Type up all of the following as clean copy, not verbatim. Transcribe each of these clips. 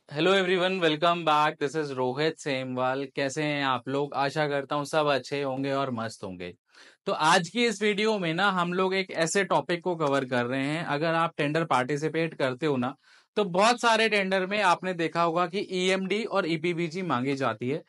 Hello everyone, welcome back. This is Rohit Semwal. कैसे हैं आप लोग? आशा करता हूँ सब अच्छे होंगे और मस्त होंगे। तो आज की इस वीडियो में ना हम लोग एक ऐसे टॉपिक को कवर कर रहे हैं। अगर आप टेंडर पार्टिसिपेट करते हो ना, तो बहुत सारे टेंडर में आपने देखा होगा कि ईएमडी और ईपीबीजी मांगी जाती है।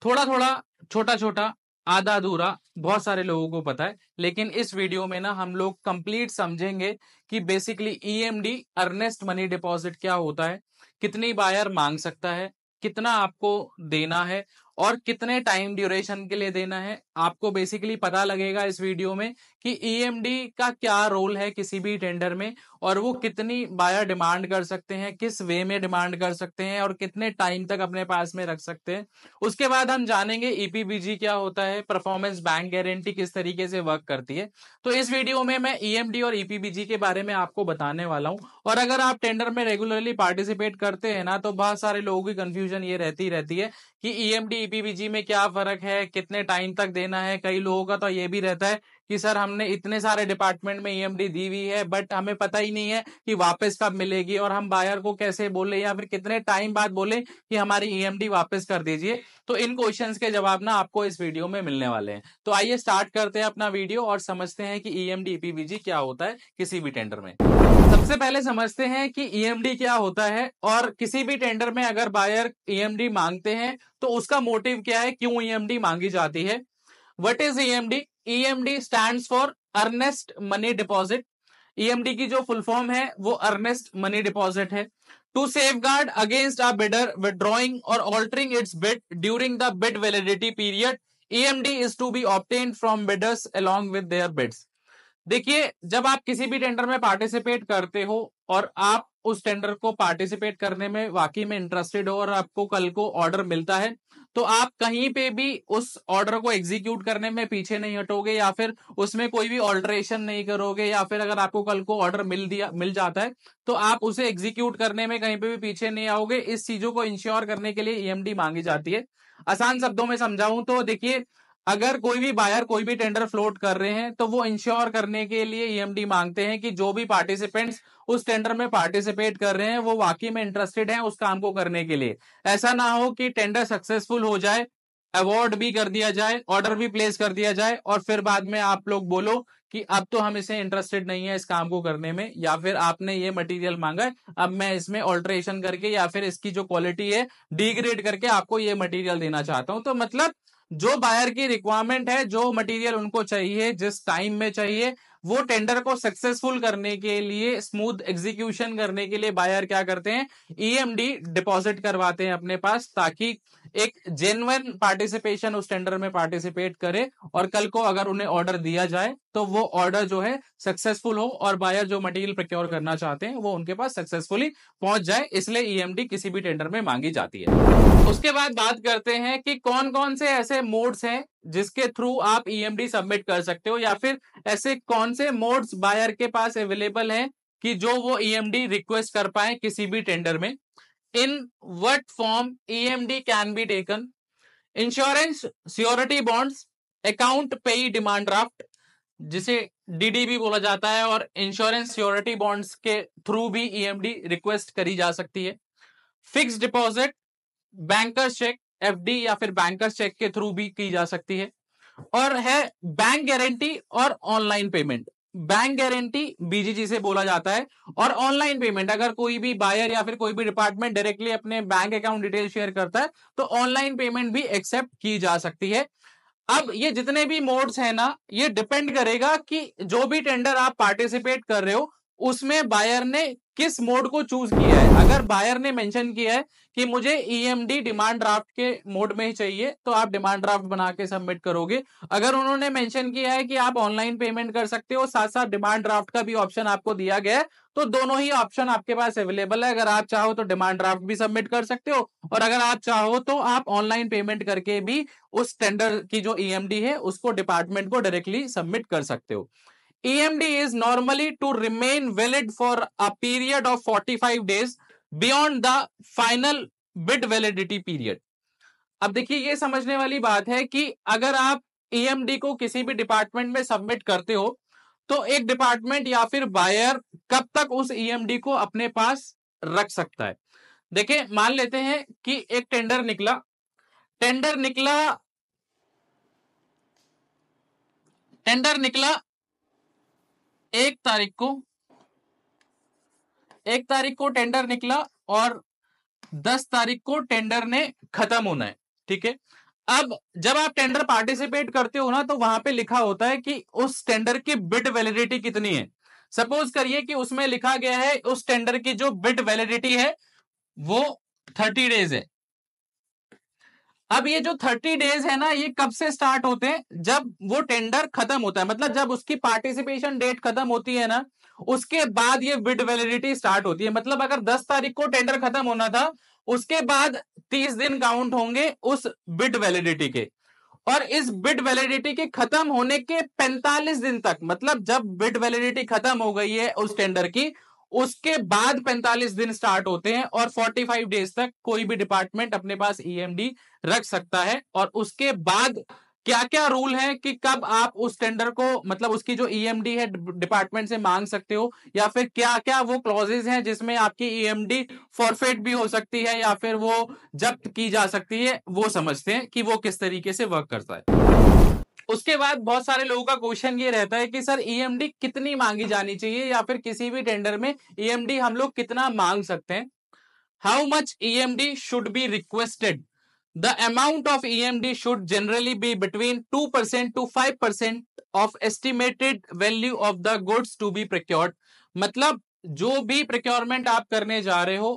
थोड़ा थोड़ा, छोटा छोटा, आधा अधूरा, बहुत सारे लोगों को पता है। लेकिन इस वीडियो में ना हम लोग कंप्लीट समझेंगे कि basically EMD Ernest money deposit क्या होता है, कितनी बायर मांग सकता है, कितना आपको देना है और कितने टाइम ड्यूरेशन के लिए देना है। आपको बेसिकली पता लगेगा इस वीडियो में कि ईएमडी का क्या रोल है किसी भी टेंडर में, और वो कितनी बायर डिमांड कर सकते हैं, किस वे में डिमांड कर सकते हैं और कितने टाइम तक अपने पास में रख सकते हैं। उसके बाद हम जानेंगे ईपीबीजी क्या होता है, परफॉर्मेंस बैंक गारंटी किस तरीके से वर्क करती है। तो इस वीडियो में मैं ईएमडी और ईपीबीजी के बारे में आपको बताने वाला हूं। और अगर आप टेंडर में रेगुलरली पार्टिसिपेट करते हैं ना, तो बहुत सारे लोगों की कंफ्यूजन ये रहती है कि ईएमडी ईपीबीजी में क्या फर्क है, कितने टाइम तक देना है। कई लोगों का तो ये भी रहता है कि सर हमने इतने सारे डिपार्टमेंट में ईएमडी दी हुई है बट हमें पता ही नहीं है कि वापस कब मिलेगी, और हम बायर को कैसे बोले या फिर कितने टाइम बाद बोले कि हमारी ईएमडी वापस कर दीजिए। तो इन क्वेश्चंस के जवाब ना आपको इस वीडियो में मिलने वाले हैं। तो आइए स्टार्ट करते हैं अपना वीडियो और समझते हैं कि ईएमडी ईपीबीजी क्या होता है किसी भी टेंडर में। सबसे पहले समझते हैं कि ईएमडी क्या होता है, और किसी भी टेंडर में अगर बायर ईएमडी मांगते हैं तो उसका मोटिव क्या है, क्यों ईएमडी मांगी जाती है। What is EMD? EMD stands for earnest money deposit. EMD की जो फुल फॉर्म है वो अर्नेस्ट मनी डिपॉजिट है। To safeguard against a bidder withdrawing और altering its bid during the bid validity period, EMD is to be obtained from bidders along with their bids. देखिए, जब आप किसी भी tender में पार्टिसिपेट करते हो और आप उस टेंडर को पार्टिसिपेट करने में वाकई में इंटरेस्टेड हो और आपको कल को ऑर्डर मिलता है, तो आप कहीं पे भी उस ऑर्डर को एग्जीक्यूट करने में पीछे नहीं हटोगे या फिर उसमें कोई भी ऑल्टरेशन नहीं करोगे, या फिर अगर आपको कल को ऑर्डर मिल जाता है तो आप उसे एग्जीक्यूट करने में कहीं पे भी पीछे नहीं आओगे। इस चीजों को इंश्योर करने के लिए ईएमडी मांगी जाती है। आसान शब्दों में समझाऊं तो देखिए, अगर कोई भी बायर कोई भी टेंडर फ्लोट कर रहे हैं तो वो इंश्योर करने के लिए ईएमडी मांगते हैं कि जो भी पार्टिसिपेंट्स उस टेंडर में पार्टिसिपेट कर रहे हैं वो वाकई में इंटरेस्टेड हैं उस काम को करने के लिए। ऐसा ना हो कि टेंडर सक्सेसफुल हो जाए, अवार्ड भी कर दिया जाए, ऑर्डर भी प्लेस कर दिया जाए और फिर बाद में आप लोग बोलो कि अब तो हम इसे इंटरेस्टेड नहीं है इस काम को करने में, या फिर आपने ये मटेरियल मांगा है अब मैं इसमें ऑल्टरेशन करके या फिर इसकी जो क्वालिटी है डिग्रेड करके आपको ये मटेरियल देना चाहता हूं। तो मतलब जो बायर की रिक्वायरमेंट है, जो मटेरियल उनको चाहिए, जिस टाइम में चाहिए, वो टेंडर को सक्सेसफुल करने के लिए, स्मूथ एग्जीक्यूशन करने के लिए बायर क्या करते हैं, ईएमडी डिपॉजिट करवाते हैं अपने पास, ताकि एक जेन्युइन पार्टिसिपेशन उस टेंडर में पार्टिसिपेट करे और कल को अगर उन्हें ऑर्डर दिया जाए तो वो ऑर्डर जो है सक्सेसफुल हो और बायर जो मटेरियल प्रोक्योर करना चाहते हैं वो उनके पास सक्सेसफुली पहुंच जाए। इसलिए ईएमडी किसी भी टेंडर में मांगी जाती है। उसके बाद बात करते हैं कि कौन कौन से ऐसे मोड्स हैं जिसके थ्रू आप ईएमडी सबमिट कर सकते हो, या फिर ऐसे कौन से मोड्स बायर के पास अवेलेबल हैं कि जो वो ईएमडी रिक्वेस्ट कर पाए किसी भी टेंडर में। In what form EMD can be taken? Insurance surety bonds, account payee demand draft जिसे डीडी भी बोला जाता है, और इंश्योरेंस श्योरिटी बॉन्ड्स के थ्रू भी ईएमडी रिक्वेस्ट करी जा सकती है। Fix deposit, bankers cheque, FD या फिर बैंकर्स चेक के थ्रू भी की जा सकती है। और है बैंक गारंटी और ऑनलाइन पेमेंट। बैंक गारंटी बीजीजी से बोला जाता है, और ऑनलाइन पेमेंट अगर कोई भी बायर या फिर कोई भी डिपार्टमेंट डायरेक्टली अपने बैंक अकाउंट डिटेल शेयर करता है तो ऑनलाइन पेमेंट भी एक्सेप्ट की जा सकती है। अब ये जितने भी मोड्स हैं ना, ये डिपेंड करेगा कि जो भी टेंडर आप पार्टिसिपेट कर रहे हो उसमें बायर ने किस मोड को चूज किया है। अगर बायर ने मेंशन किया है कि मुझे ईएमडी डिमांड ड्राफ्ट के मोड में ही चाहिए तो आप डिमांड ड्राफ्ट बना के सबमिट करोगे। अगर उन्होंने मेंशन किया है कि आप ऑनलाइन पेमेंट कर सकते हो, साथ साथ डिमांड ड्राफ्ट का भी ऑप्शन आपको दिया गया है, तो दोनों ही ऑप्शन आपके पास अवेलेबल है। अगर आप चाहो तो डिमांड ड्राफ्ट भी सबमिट कर सकते हो, और अगर आप चाहो तो आप ऑनलाइन पेमेंट करके भी उस टेंडर की जो ईएमडी है उसको डिपार्टमेंट को डायरेक्टली सबमिट कर सकते हो। EMD is normally to remain valid for a period of 45 days beyond the final bid validity period। अब देखिए, ये समझने वाली बात है कि अगर आप ईएमडी को किसी भी डिपार्टमेंट में सबमिट करते हो तो एक डिपार्टमेंट या फिर बायर कब तक उस ईएमडी को अपने पास रख सकता है। देखिए मान लेते हैं कि एक टेंडर निकला, टेंडर निकला टेंडर निकला 1 तारीख को, 1 तारीख को टेंडर निकला और 10 तारीख को टेंडर ने खत्म होना है। ठीक है, अब जब आप टेंडर पार्टिसिपेट करते हो ना, तो वहां पे लिखा होता है कि उस टेंडर की बिड वैलिडिटी कितनी है। सपोज करिए कि उसमें लिखा गया है उस टेंडर की जो बिड वैलिडिटी है वो 30 डेज है। अब ये जो 30 डेज है ना, ये कब से स्टार्ट होते हैं? जब वो टेंडर खत्म होता है, मतलब जब उसकी पार्टिसिपेशन डेट खत्म होती है ना, उसके बाद ये बिड वैलिडिटी स्टार्ट होती है। मतलब अगर 10 तारीख को टेंडर खत्म होना था, उसके बाद 30 दिन काउंट होंगे उस बिड वैलिडिटी के। और इस बिड वैलिडिटी के खत्म होने के 45 दिन तक, मतलब जब बिड वैलिडिटी खत्म हो गई है उस टेंडर की, उसके बाद 45 दिन स्टार्ट होते हैं और 45 डेज तक कोई भी डिपार्टमेंट अपने पास ईएमडी रख सकता है। और उसके बाद क्या क्या रूल है कि कब आप उस टेंडर को, मतलब उसकी जो ईएमडी है, डिपार्टमेंट से मांग सकते हो, या फिर क्या क्या वो क्लॉजेज हैं जिसमें आपकी ईएमडी फॉरफेट भी हो सकती है या फिर वो जब्त की जा सकती है, वो समझते हैं कि वो किस तरीके से वर्क करता है। उसके बाद बहुत सारे लोगों का क्वेश्चन ये रहता है कि सर ईएमडी कितनी मांगी जानी चाहिए, या फिर किसी भी टेंडर में ईएमडी हम लोग कितना मांग सकते हैं। How much EMD should be requested? The amount of EMD should generally be between 2% to 5% of estimated value of the goods to be procured. मतलब जो भी प्रोक्योरमेंट आप करने जा रहे हो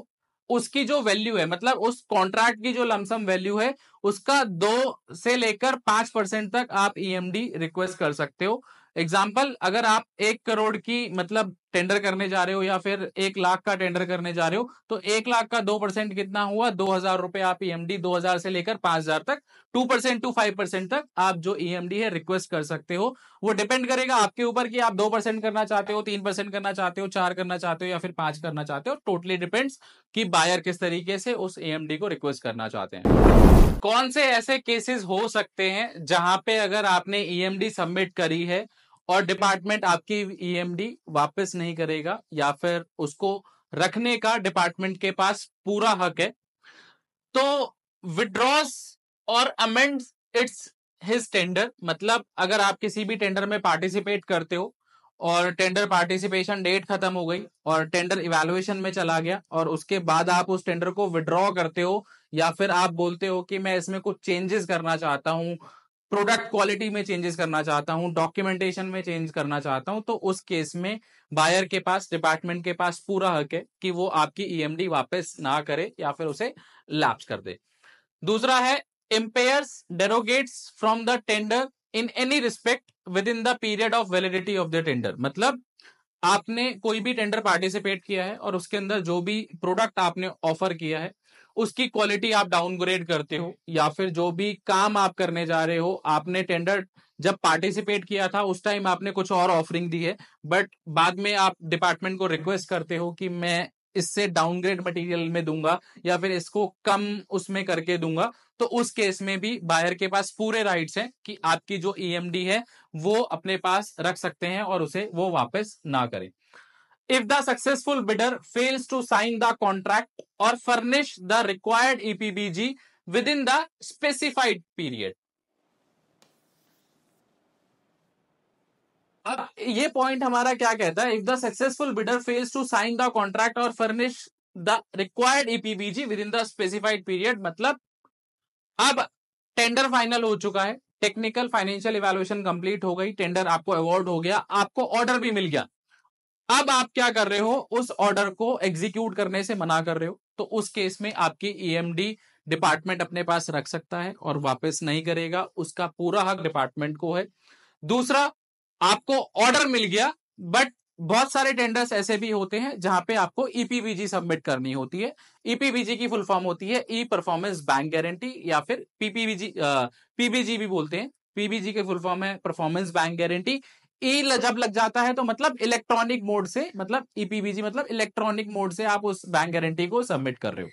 उसकी जो वैल्यू है, मतलब उस कॉन्ट्रैक्ट की जो लमसम वैल्यू है, उसका 2 से लेकर 5% तक आप ईएमडी रिक्वेस्ट कर सकते हो। एग्जाम्पल, अगर आप 1 करोड़ की मतलब टेंडर करने जा रहे हो या फिर 1 लाख का टेंडर करने जा रहे हो, तो 1 लाख का 2% कितना हुआ? 2,000 रुपए आप ईएमडी 2,000 से लेकर 5,000 तक 2% टू 5% तक आप जो ईएमडी है रिक्वेस्ट कर सकते हो। वो डिपेंड करेगा आपके ऊपर कि आप 2% करना चाहते हो, 3% करना चाहते हो, 4 करना चाहते हो या फिर 5 करना चाहते हो। टोटली डिपेंड्स कि बायर किस तरीके से उस ईएमडी को रिक्वेस्ट करना चाहते हैं। कौन से ऐसे केसेस हो सकते हैं जहां पे अगर आपने ईएमडी सबमिट करी है और डिपार्टमेंट आपकी ईएमडी वापस नहीं करेगा, या फिर उसको रखने का डिपार्टमेंट के पास पूरा हक है? तो विड्रॉस और अमेंड्स इट्स हिज टेंडर, मतलब अगर आप किसी भी टेंडर में पार्टिसिपेट करते हो और टेंडर पार्टिसिपेशन डेट खत्म हो गई और टेंडर इवैल्यूएशन में चला गया और उसके बाद आप उस टेंडर को विड्रॉ करते हो, या फिर आप बोलते हो कि मैं इसमें कुछ चेंजेस करना चाहता हूं, प्रोडक्ट क्वालिटी में चेंजेस करना चाहता हूं, डॉक्यूमेंटेशन में चेंज करना चाहता हूं, तो उस केस में बायर के पास, डिपार्टमेंट के पास पूरा हक है कि वो आपकी ईएमडी वापस ना करे या फिर उसे लैप्स कर दे। दूसरा है impairs derogates from the tender in any respect within the period of validity of the tender। मतलब आपने कोई भी टेंडर पार्टिसिपेट किया है और उसके अंदर जो भी प्रोडक्ट आपने ऑफर किया है उसकी क्वालिटी आप डाउनग्रेड करते हो, या फिर जो भी काम आप करने जा रहे हो, आपने टेंडर जब पार्टिसिपेट किया था उस टाइम आपने कुछ और ऑफरिंग दी है, बट बाद में आप डिपार्टमेंट को रिक्वेस्ट करते हो कि मैं इससे डाउनग्रेड मटेरियल में दूंगा या फिर इसको कम उसमें करके दूंगा, तो उस केस में भी बायर के पास पूरे राइट्स हैं कि आपकी जो ईएमडी है वो अपने पास रख सकते हैं और उसे वो वापस ना करें। If the successful bidder fails to sign the contract or furnish the required EPBG within the specified period। अब ये पॉइंट हमारा क्या कहता है? If the successful bidder fails to sign the contract or furnish the required EPBG within the specified period, मतलब अब tender final हो चुका है, टेक्निकल फाइनेंशियल इवैल्यूएशन कंप्लीट हो गई, टेंडर आपको अवार्ड हो गया, आपको ऑर्डर भी मिल गया। अब आप क्या कर रहे हो? उस ऑर्डर को एग्जीक्यूट करने से मना कर रहे हो, तो उस केस में आपकी ईएमडी डिपार्टमेंट अपने पास रख सकता है और वापस नहीं करेगा, उसका पूरा हक डिपार्टमेंट को है। दूसरा, आपको ऑर्डर मिल गया बट बहुत सारे टेंडर्स ऐसे भी होते हैं जहां पे आपको ईपीबीजी सबमिट करनी होती है। ईपीबीजी की फुल फॉर्म होती है ई परफॉर्मेंस बैंक गारंटी, या फिर पीपीबीजी, पीबीजी भी बोलते हैं। पीबीजी की फुल फॉर्म है परफॉर्मेंस बैंक गारंटी। ई जब लग जाता है तो मतलब इलेक्ट्रॉनिक मोड से, मतलब ईपीबीजी मतलब इलेक्ट्रॉनिक मोड से आप उस बैंक गारंटी को सबमिट कर रहे हो।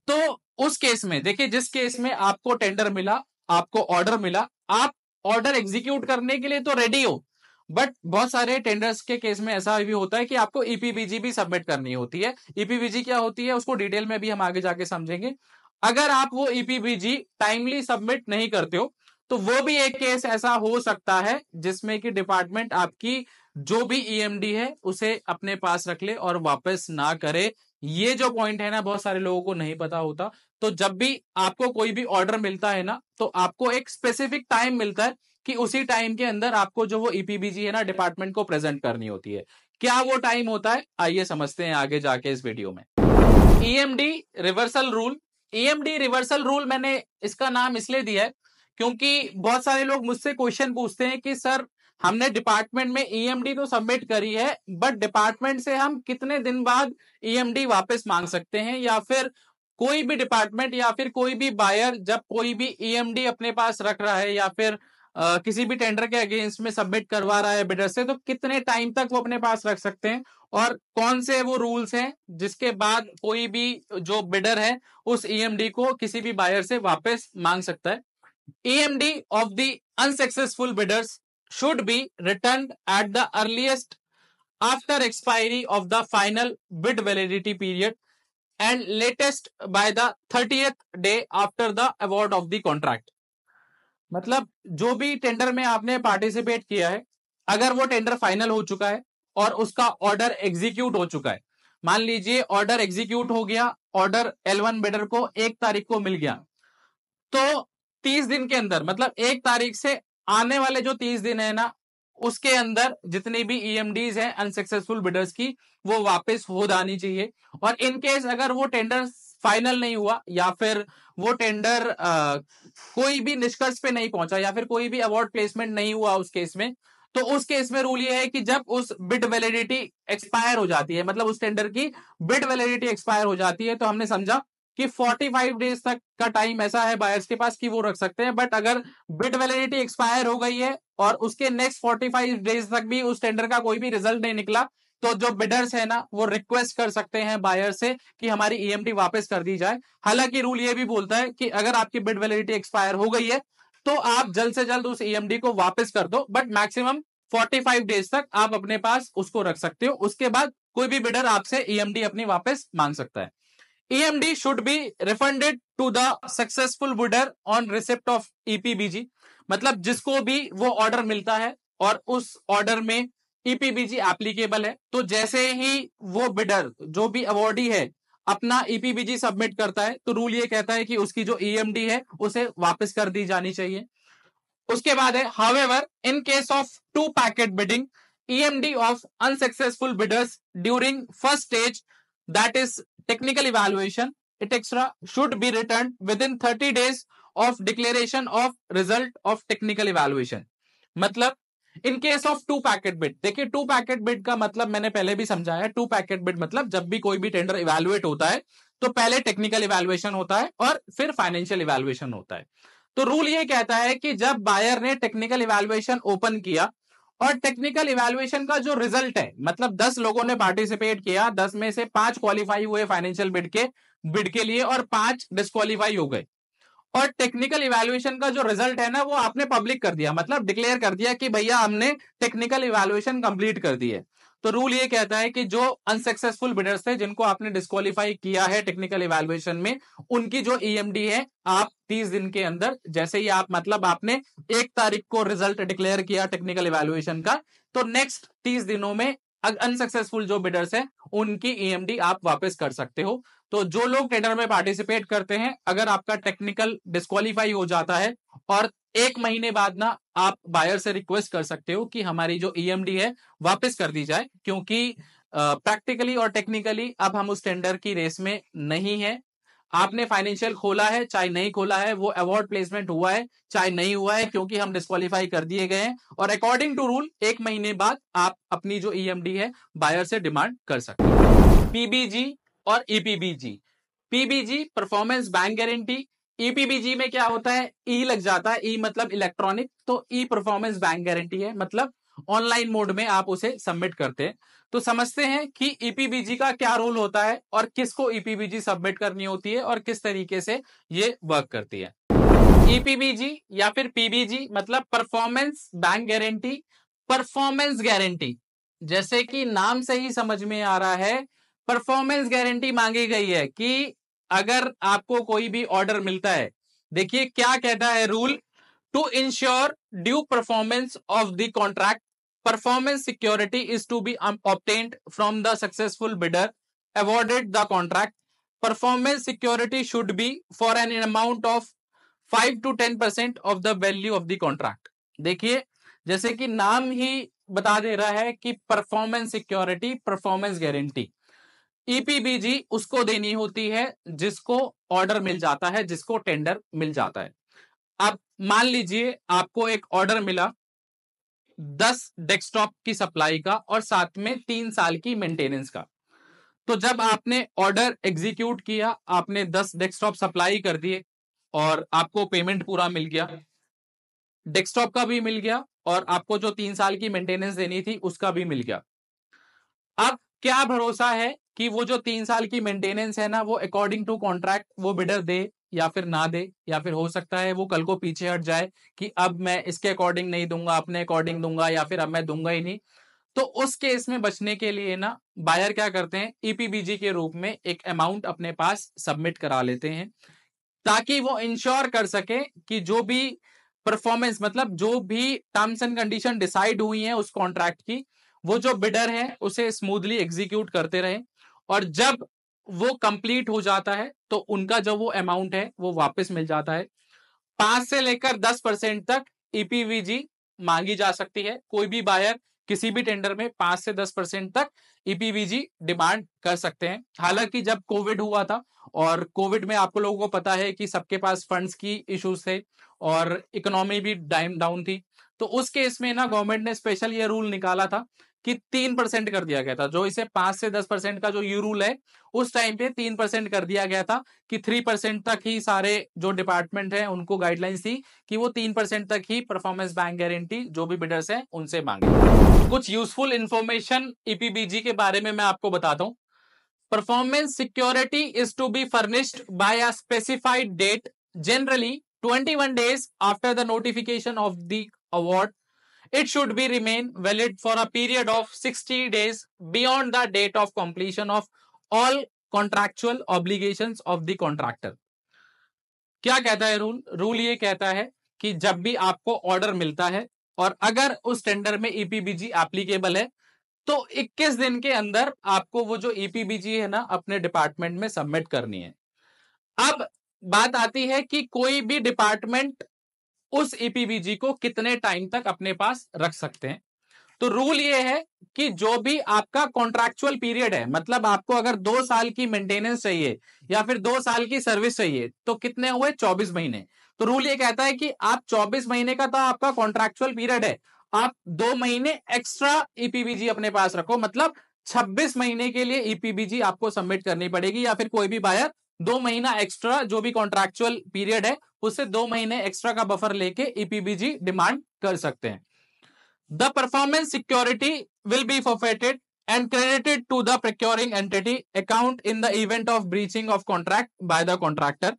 तो उस केस में देखिए, जिस केस में आपको टेंडर मिला, आपको ऑर्डर मिला, आप ऑर्डर एग्जीक्यूट करने के लिए तो रेडी हो, बट बहुत सारे टेंडर्स के केस में ऐसा भी होता है कि आपको ईपीबीजी भी सबमिट करनी होती है। ईपीबीजी क्या होती है उसको डिटेल में भी हम आगे जाके समझेंगे। अगर आप वो ईपीबीजी टाइमली सबमिट नहीं करते हो तो वो भी एक केस ऐसा हो सकता है जिसमें कि डिपार्टमेंट आपकी जो भी ईएमडी है उसे अपने पास रख ले और वापस ना करे। ये जो पॉइंट है ना बहुत सारे लोगों को नहीं पता होता। तो जब भी आपको कोई भी ऑर्डर मिलता है ना तो आपको एक स्पेसिफिक टाइम मिलता है कि उसी टाइम के अंदर आपको जो वो ईपीबीजी है ना डिपार्टमेंट को प्रेजेंट करनी होती है। क्या वो टाइम होता है आइए समझते हैं आगे जाके इस वीडियो में। EMD reversal rule. EMD reversal rule मैंने इसका नाम इसलिए दिया है क्योंकि बहुत सारे लोग मुझसे क्वेश्चन पूछते हैं कि सर हमने डिपार्टमेंट में ईएमडी तो सबमिट करी है बट डिपार्टमेंट से हम कितने दिन बाद ईएमडी वापस मांग सकते हैं, या फिर कोई भी डिपार्टमेंट या फिर कोई भी बायर जब कोई भी ईएमडी अपने पास रख रहा है या फिर किसी भी टेंडर के अगेंस्ट में सबमिट करवा रहा है बिडर से तो कितने टाइम तक वो अपने पास रख सकते हैं और कौन से वो रूल्स हैं जिसके बाद कोई भी जो बिडर है उस ईएमडी को किसी भी बायर से वापस मांग सकता है। EMD of the unsuccessful bidders should be returned at the earliest after expiry of the final bid validity period and latest by the 30th day after the award of the contract। मतलब जो भी tender में आपने participate किया है अगर वो tender final हो चुका है और उसका ऑर्डर एग्जीक्यूट हो चुका है, मान लीजिए ऑर्डर एग्जीक्यूट हो गया, ऑर्डर L1 बिडर को 1 तारीख को मिल गया, तो 30 दिन के अंदर मतलब 1 तारीख से आने वाले जो 30 दिन है ना उसके अंदर जितनी भी ईएमडीज हैं अनसक्सेसफुल बिडर्स की वो वापस हो जानी चाहिए। और इन केस अगर वो टेंडर फाइनल नहीं हुआ या फिर वो टेंडर कोई भी निष्कर्ष पे नहीं पहुंचा या फिर कोई भी अवार्ड प्लेसमेंट नहीं हुआ उस केस में, तो उस केस में रूल ये है कि जब उस बिड वैलिडिटी एक्सपायर हो जाती है, मतलब उस टेंडर की बिड वैलिडिटी एक्सपायर हो जाती है, तो हमने समझा कि 45 डेज तक का टाइम ऐसा है बायर्स के पास कि वो रख सकते हैं। बट अगर बिड वैलिडिटी एक्सपायर हो गई है और उसके नेक्स्ट 45 डेज तक भी उस टेंडर का कोई भी रिजल्ट नहीं निकला तो जो बिडर्स है ना वो रिक्वेस्ट कर सकते हैं बायर से कि हमारी ईएमडी वापस कर दी जाए। हालांकि रूल ये भी बोलता है कि अगर आपकी बिड वैलिडिटी एक्सपायर हो गई है तो आप जल्द से जल्द उस ईएमडी को वापस कर दो, बट मैक्सिमम 45 डेज तक आप अपने पास उसको रख सकते हो। उसके बाद कोई भी बिडर आपसे ईएमडी अपनी वापस मांग सकता है। EMD should be refunded to the successful bidder on receipt of EPBG। मतलब जिसको भी वो ऑर्डर मिलता है और उस ऑर्डर में EPBG एप्लीकेबल है तो जैसे ही वो बिडर जो भी अवॉर्डी है अपना EPBG सबमिट करता है तो रूल ये कहता है कि उसकी जो EMD है उसे वापस कर दी जानी चाहिए। उसके बाद है however in case of 2 packet bidding EMD of unsuccessful bidders during first stage that is technical evaluation etc should be returned within 30 days of declaration of result of technical evaluation। मतलब in case of 2 packet bid, देखिए 2 packet bid का मतलब मैंने पहले भी समझाया। 2 packet bid मतलब जब भी कोई भी टेंडर इवेलुएट होता है तो पहले टेक्निकल इवेलुएशन होता है और फिर फाइनेंशियल इवेलुएशन होता है। तो रूल ये कहता है कि जब बायर ने टेक्निकल इवेलुएशन ओपन किया और टेक्निकल इवेलुएशन का जो रिजल्ट है, मतलब 10 लोगों ने पार्टिसिपेट किया, 10 में से 5 क्वालिफाई हुए फाइनेंशियल बिड के लिए और 5 डिस्क्वालीफाई हो गए, और टेक्निकल इवेलुएशन का जो रिजल्ट है ना वो आपने पब्लिक कर दिया, मतलब डिक्लेयर कर दिया कि भैया हमने टेक्निकल इवेलुएशन कंप्लीट कर दी है। तो रूल ये कहता है कि जो अनसक्सेसफुल बिडर्स थे जिनको आपने डिस्क्वालीफाई किया है टेक्निकल इवेलुएशन में, उनकी जो ईएमडी है आप 30 दिन के अंदर, जैसे ही आप मतलब आपने 1 तारीख को रिजल्ट डिक्लेयर किया टेक्निकल इवेलुएशन का, तो नेक्स्ट 30 दिनों में अनसक्सेसफुल जो बिडर्स है उनकी ईएमडी आप वापस कर सकते हो। तो जो लोग टेंडर में पार्टिसिपेट करते हैं, अगर आपका टेक्निकल डिस्क्वालीफाई हो जाता है और 1 महीने बाद ना आप बायर से रिक्वेस्ट कर सकते हो कि हमारी जो ईएमडी है वापस कर दी जाए, क्योंकि प्रैक्टिकली और टेक्निकली अब हम उस टेंडर की रेस में नहीं है। आपने फाइनेंशियल खोला है चाहे नहीं खोला है, वो अवार्ड प्लेसमेंट हुआ है चाहे नहीं हुआ है, क्योंकि हम डिस्क्वालीफाई कर दिए गए हैं और अकॉर्डिंग टू रूल 1 महीने बाद आप अपनी जो ईएमडी है बायर से डिमांड कर सकते हैं। पीबीजी और ईपीबीजी। पीबीजी परफॉर्मेंस बैंक गारंटी, ईपीबीजी में क्या होता है ई लग जाता है, ई मतलब इलेक्ट्रॉनिक, तो ई परफॉर्मेंस बैंक गारंटी है, मतलब ऑनलाइन मोड में आप उसे सबमिट करते हैं। तो समझते हैं कि ईपीबीजी का क्या रोल होता है और किसको ईपीबीजी सबमिट करनी होती है और किस तरीके से ये वर्क करती है। ईपीबीजी या फिर पीबीजी मतलब performance bank guarantee performance guarantee, जैसे कि नाम से ही समझ में आ रहा है, परफॉर्मेंस गारंटी मांगी गई है कि अगर आपको कोई भी ऑर्डर मिलता है, देखिए क्या कहता है rule, to ensure due performance of the contract, performance security is to be obtained from the successful bidder awarded the contract. Performance security should be for an amount of 5 to 10% of the value of the contract. देखिए जैसे कि नाम ही बता दे रहा है कि performance security, performance guarantee, ईपीबीजी उसको देनी होती है जिसको ऑर्डर मिल जाता है, जिसको टेंडर मिल जाता है। अब मान लीजिए आपको एक ऑर्डर मिला 10 डेस्कटॉप की सप्लाई का और साथ में 3 साल की मेंटेनेंस का। तो जब आपने ऑर्डर एग्जीक्यूट किया, आपने 10 डेस्कटॉप सप्लाई कर दिए और आपको पेमेंट पूरा मिल गया, डेस्कटॉप का भी मिल गया और आपको जो 3 साल की मेंटेनेंस देनी थी उसका भी मिल गया। अब क्या भरोसा है कि वो जो 3 साल की मेंटेनेंस है ना, वो अकॉर्डिंग टू कॉन्ट्रैक्ट वो बिडर दे या फिर ना दे, या फिर हो सकता है वो कल को पीछे हट जाए कि अब मैं इसके अकॉर्डिंग नहीं दूंगा, अपने अकॉर्डिंग दूंगा, या फिर अब मैं दूंगा ही नहीं। तो उस केस में बचने के लिए ना बायर क्या करते हैं, ईपीबीजी के रूप में एक अमाउंट अपने पास सबमिट करा लेते हैं ताकि वो इंश्योर कर सके कि जो भी परफॉर्मेंस, मतलब जो भी टर्म्स एंड कंडीशन डिसाइड हुई हैं उस कॉन्ट्रैक्ट की, वो जो बिडर है उसे स्मूथली एग्जीक्यूट करते रहे, और जब वो कंप्लीट हो जाता है तो उनका जो वो अमाउंट है वो वापस मिल जाता है। 5 से लेकर 10% तक ईपीवीजी मांगी जा सकती है। कोई भी बायर किसी भी टेंडर में 5 से 10% तक ईपीवीजी डिमांड कर सकते हैं। हालांकि जब कोविड हुआ था, और कोविड में आपको लोगों को पता है कि सबके पास फंड्स की इश्यूज थे और इकोनॉमी भी डाउन थी, तो उस केस में ना गवर्नमेंट ने स्पेशल ये रूल निकाला था कि 3% कर दिया गया था। जो इसे 5 से 10% का जो ये रूल है, उस टाइम पे 3% कर दिया गया था कि 3% तक ही सारे जो डिपार्टमेंट है उनको गाइडलाइंस थी कि वो 3% तक ही परफॉर्मेंस बैंक गारंटी जो भी बिडर्स हैं उनसे मांगे। कुछ यूजफुल इंफॉर्मेशन ईपीबीजी के बारे में मैं आपको बताता हूं। Performance security is to be furnished by a specified date, generally 21 days after the notification of the award. It should be remain valid for a period of 60 days beyond the date of completion of all contractual obligations of the contractor. क्या कहता है rule? Rule ये कहता है कि जब भी आपको ऑर्डर मिलता है और अगर उस टेंडर में ईपीबीजी एप्लीकेबल है, तो 21 दिन के अंदर आपको वो जो ईपीबीजी है ना अपने डिपार्टमेंट में सबमिट करनी है। अब बात आती है कि कोई भी डिपार्टमेंट उस ईपीबीजी को कितने टाइम तक अपने पास रख सकते हैं। तो रूल ये है कि जो भी आपका कॉन्ट्रैक्चुअल पीरियड है, मतलब आपको अगर 2 साल की मेंटेनेंस चाहिए या फिर 2 साल की सर्विस चाहिए, तो कितने हुए? 24 महीने। तो रूल ये कहता है कि आप 24 महीने का तो आपका कॉन्ट्रैक्चुअल पीरियड है, आप 2 महीने एक्स्ट्रा ईपीबीजी अपने पास रखो, मतलब 26 महीने के लिए ईपीबीजी आपको सबमिट करनी पड़ेगी, या फिर कोई भी बायर 2 महीना एक्स्ट्रा जो भी कॉन्ट्रैक्चुअल पीरियड है उससे 2 महीने एक्स्ट्रा का बफर लेके ईपीबीजी डिमांड कर सकते हैं। The performance security will be forfeited and credited to the procuring entity account in the event of breaching of contract by the contractor.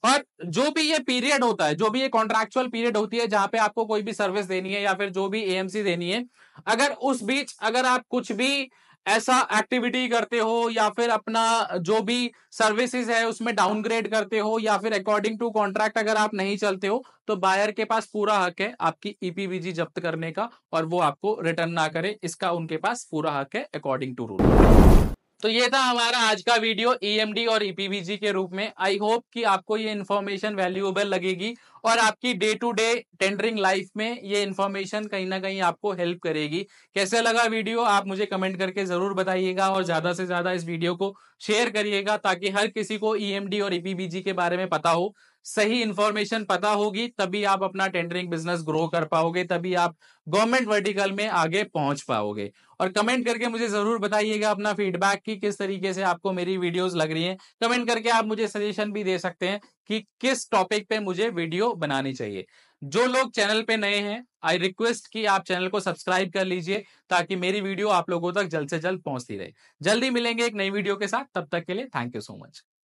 और जो भी ये पीरियड होता है, जो भी ये कॉन्ट्रैक्चुअल पीरियड होती है जहां पे आपको कोई भी सर्विस देनी है या फिर जो भी एएमसी देनी है, अगर उस बीच अगर आप कुछ भी ऐसा एक्टिविटी करते हो या फिर अपना जो भी सर्विसेज है उसमें डाउनग्रेड करते हो या फिर अकॉर्डिंग टू कॉन्ट्रैक्ट अगर आप नहीं चलते हो, तो बायर के पास पूरा हक है आपकी ईपीबीजी जब्त करने का और वो आपको रिटर्न ना करे, इसका उनके पास पूरा हक है अकॉर्डिंग टू रूल। तो ये था हमारा आज का वीडियो ईएमडी और ईपीबीजी के रूप में। आई होप कि आपको ये इन्फॉर्मेशन वैल्यूएबल लगेगी और आपकी day to day tendering life में ये इन्फॉर्मेशन कहीं ना कहीं आपको हेल्प करेगी। कैसे लगा वीडियो आप मुझे कमेंट करके जरूर बताइएगा और ज्यादा से ज्यादा इस वीडियो को शेयर करिएगा ताकि हर किसी को ईएमडी और ईपीबीजी के बारे में पता हो। सही इंफॉर्मेशन पता होगी तभी आप अपना टेंडरिंग बिजनेस ग्रो कर पाओगे, तभी आप गवर्नमेंट वर्टिकल में आगे पहुंच पाओगे। और कमेंट करके मुझे जरूर बताइएगा अपना फीडबैक कि किस तरीके से आपको मेरी वीडियोस लग रही हैं। कमेंट करके आप मुझे सजेशन भी दे सकते हैं कि किस टॉपिक पे मुझे वीडियो बनानी चाहिए। जो लोग चैनल पे नए हैं, आई रिक्वेस्ट कि आप चैनल को सब्सक्राइब कर लीजिए ताकि मेरी वीडियो आप लोगों तक जल्द से जल्द पहुंचती रहे। जल्दी मिलेंगे एक नई वीडियो के साथ, तब तक के लिए थैंक यू सो मच।